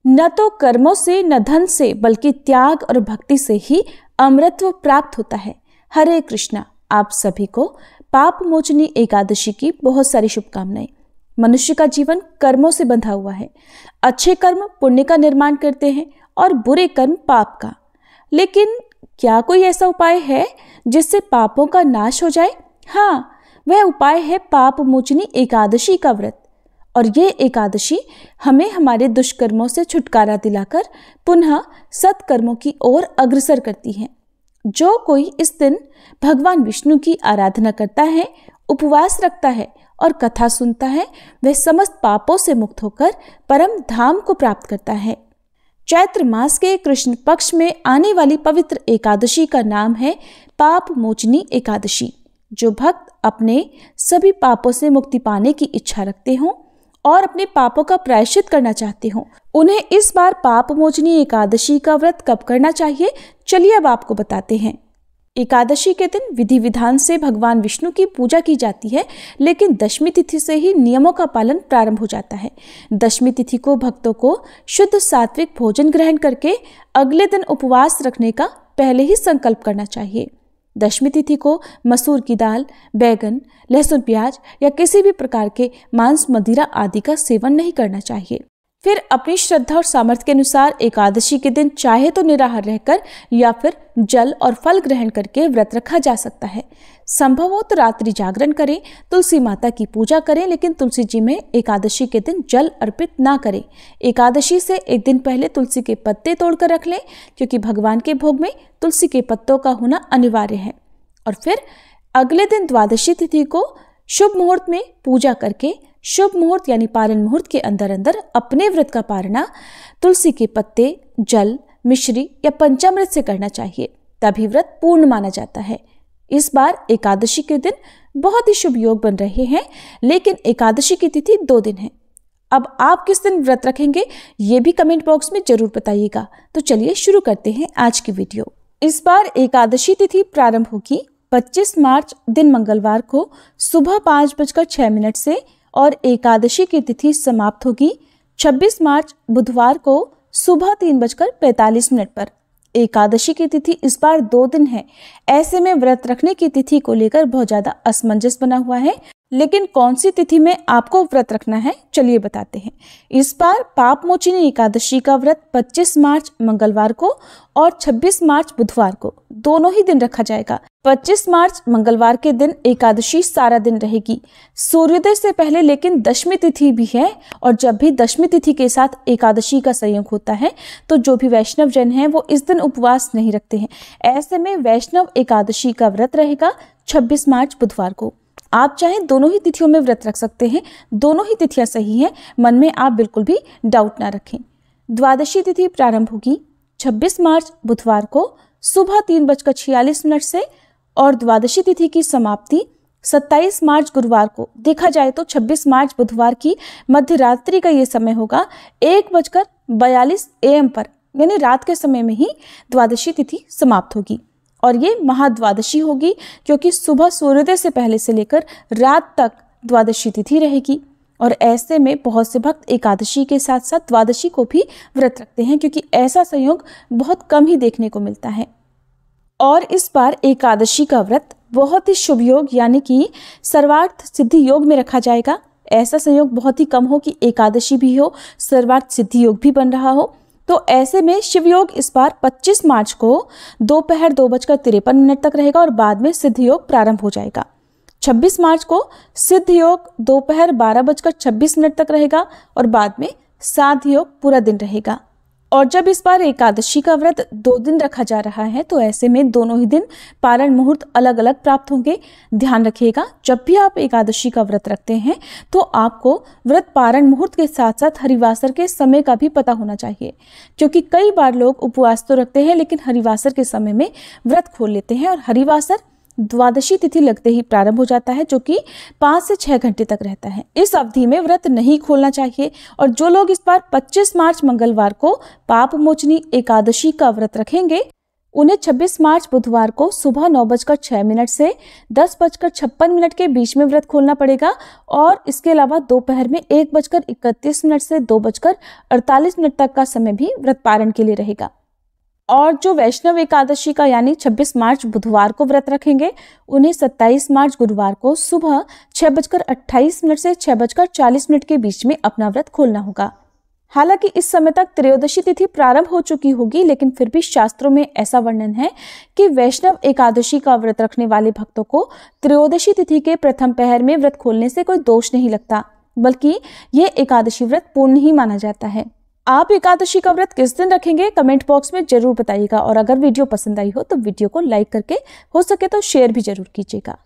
न तो कर्मों से न धन से बल्कि त्याग और भक्ति से ही अमृतत्व प्राप्त होता है। हरे कृष्णा। आप सभी को पाप मोचनी एकादशी की बहुत सारी शुभकामनाएं। मनुष्य का जीवन कर्मों से बंधा हुआ है। अच्छे कर्म पुण्य का निर्माण करते हैं और बुरे कर्म पाप का। लेकिन क्या कोई ऐसा उपाय है जिससे पापों का नाश हो जाए? हाँ, वह उपाय है पाप मोचनी एकादशी का व्रत। और ये एकादशी हमें हमारे दुष्कर्मों से छुटकारा दिलाकर पुनः सत्कर्मों की ओर अग्रसर करती है। जो कोई इस दिन भगवान विष्णु की आराधना करता है, उपवास रखता है और कथा सुनता है, वह समस्त पापों से मुक्त होकर परम धाम को प्राप्त करता है। चैत्र मास के कृष्ण पक्ष में आने वाली पवित्र एकादशी का नाम है पाप मोचनी एकादशी। जो भक्त अपने सभी पापों से मुक्ति पाने की इच्छा रखते हों और अपने पापों का प्रायश्चित करना चाहते हों, उन्हें इस बार पाप मोचनी एकादशी का व्रत कब करना चाहिए, चलिए अब आपको बताते हैं। एकादशी के दिन विधि विधान से भगवान विष्णु की पूजा की जाती है, लेकिन दशमी तिथि से ही नियमों का पालन प्रारंभ हो जाता है। दशमी तिथि को भक्तों को शुद्ध सात्विक भोजन ग्रहण करके अगले दिन उपवास रखने का पहले ही संकल्प करना चाहिए। दशमी तिथि को मसूर की दाल, बैगन, लहसुन, प्याज या किसी भी प्रकार के मांस, मदिरा आदि का सेवन नहीं करना चाहिए। फिर अपनी श्रद्धा और सामर्थ्य के अनुसार एकादशी के दिन चाहे तो निराहार रहकर या फिर जल और फल ग्रहण करके व्रत रखा जा सकता है। संभव हो तो रात्रि जागरण करें, तुलसी माता की पूजा करें, लेकिन तुलसी जी में एकादशी के दिन जल अर्पित ना करें। एकादशी से एक दिन पहले तुलसी के पत्ते तोड़कर रख लें, क्योंकि भगवान के भोग में तुलसी के पत्तों का होना अनिवार्य है। और फिर अगले दिन द्वादशी तिथि को शुभ मुहूर्त में पूजा करके शुभ मुहूर्त यानी पारण मुहूर्त के अंदर अंदर अपने व्रत का पारणा तुलसी के पत्ते, जल, मिश्री या पंचामृत से करना चाहिए, तभी व्रत पूर्ण माना जाता है। इस बार एकादशी के दिन बहुत ही शुभ योग बन रहे हैं, लेकिन एकादशी की तिथि 2 दिन है। अब आप किस दिन व्रत रखेंगे ये भी कमेंट बॉक्स में जरूर बताइएगा। तो चलिए शुरू करते हैं आज की वीडियो। इस बार एकादशी तिथि प्रारंभ होगी 25 मार्च दिन मंगलवार को सुबह 5:06 से और एकादशी की तिथि समाप्त होगी 26 मार्च बुधवार को सुबह 3:45 पर। एकादशी की तिथि इस बार 2 दिन है। ऐसे में व्रत रखने की तिथि को लेकर बहुत ज्यादा असमंजस बना हुआ है, लेकिन कौन सी तिथि में आपको व्रत रखना है चलिए बताते हैं। इस बार पाप मोचनी एकादशी का व्रत 25 मार्च मंगलवार को और 26 मार्च बुधवार को दोनों ही दिन रखा जाएगा। 25 मार्च मंगलवार के दिन एकादशी सारा दिन रहेगी, सूर्योदय से पहले, लेकिन दशमी तिथि भी है। और जब भी दशमी तिथि के साथ एकादशी का संयोग होता है तो जो भी वैष्णव जन हैं वो इस दिन उपवास नहीं रखते हैं। ऐसे में वैष्णव एकादशी का व्रत रहेगा 26 मार्च बुधवार को। आप चाहे दोनों ही तिथियों में व्रत रख सकते हैं, दोनों ही तिथियां सही हैं, मन में आप बिल्कुल भी डाउट ना रखें। द्वादशी तिथि प्रारंभ होगी 26 मार्च बुधवार को सुबह 3:46 से और द्वादशी तिथि की समाप्ति 27 मार्च गुरुवार को। देखा जाए तो 26 मार्च बुधवार की मध्य रात्रि का ये समय होगा 1:42 AM पर, यानी रात के समय में ही द्वादशी तिथि समाप्त होगी। और ये महाद्वादशी होगी, क्योंकि सुबह सूर्योदय से पहले से लेकर रात तक द्वादशी तिथि रहेगी। और ऐसे में बहुत से भक्त एकादशी के साथ साथ द्वादशी को भी व्रत रखते हैं, क्योंकि ऐसा संयोग बहुत कम ही देखने को मिलता है। और इस बार एकादशी का व्रत बहुत ही शुभ योग यानी कि सर्वार्थ सिद्धि योग में रखा जाएगा। ऐसा संयोग बहुत ही कम हो कि एकादशी भी हो, सर्वार्थ सिद्धि योग भी बन रहा हो। तो ऐसे में शिव योग इस बार 25 मार्च को दोपहर 2:53 तक रहेगा और बाद में सिद्ध योग प्रारंभ हो जाएगा। 26 मार्च को सिद्ध योग दोपहर 12:26 तक रहेगा और बाद में साध योग पूरा दिन रहेगा। और जब इस बार एकादशी का व्रत 2 दिन रखा जा रहा है तो ऐसे में दोनों ही दिन पारण मुहूर्त अलग अलग प्राप्त होंगे। ध्यान रखिएगा, जब भी आप एकादशी का व्रत रखते हैं तो आपको व्रत पारण मुहूर्त के साथ साथ हरिवासर के समय का भी पता होना चाहिए, क्योंकि कई बार लोग उपवास तो रखते हैं लेकिन हरिवासर के समय में व्रत खोल लेते हैं। और हरिवासर द्वादशी तिथि लगते ही प्रारंभ हो जाता है, जो कि 5 से 6 घंटे तक रहता है। इस अवधि में व्रत नहीं खोलना चाहिए। और जो लोग इस बार 25 मार्च मंगलवार को पाप मोचनी एकादशी का व्रत रखेंगे उन्हें 26 मार्च बुधवार को सुबह 9:06 से 10:56 के बीच में व्रत खोलना पड़ेगा और इसके अलावा दोपहर में 1:31 से 2:48 तक का समय भी व्रत पारण के लिए रहेगा। और जो वैष्णव एकादशी का यानी 26 मार्च बुधवार को व्रत रखेंगे, उन्हें 27 मार्च गुरुवार को सुबह 6:28 से 6:40 के बीच में अपना व्रत खोलना होगा। हालांकि इस समय तक त्रयोदशी तिथि प्रारंभ हो चुकी होगी, लेकिन फिर भी शास्त्रों में ऐसा वर्णन है कि वैष्णव एकादशी का व्रत रखने वाले भक्तों को त्रयोदशी तिथि के प्रथम पहर में व्रत खोलने से कोई दोष नहीं लगता, बल्कि ये एकादशी व्रत पूर्ण ही माना जाता है। आप एकादशी का व्रत किस दिन रखेंगे कमेंट बॉक्स में जरूर बताइएगा और अगर वीडियो पसंद आई हो तो वीडियो को लाइक करके हो सके तो शेयर भी जरूर कीजिएगा।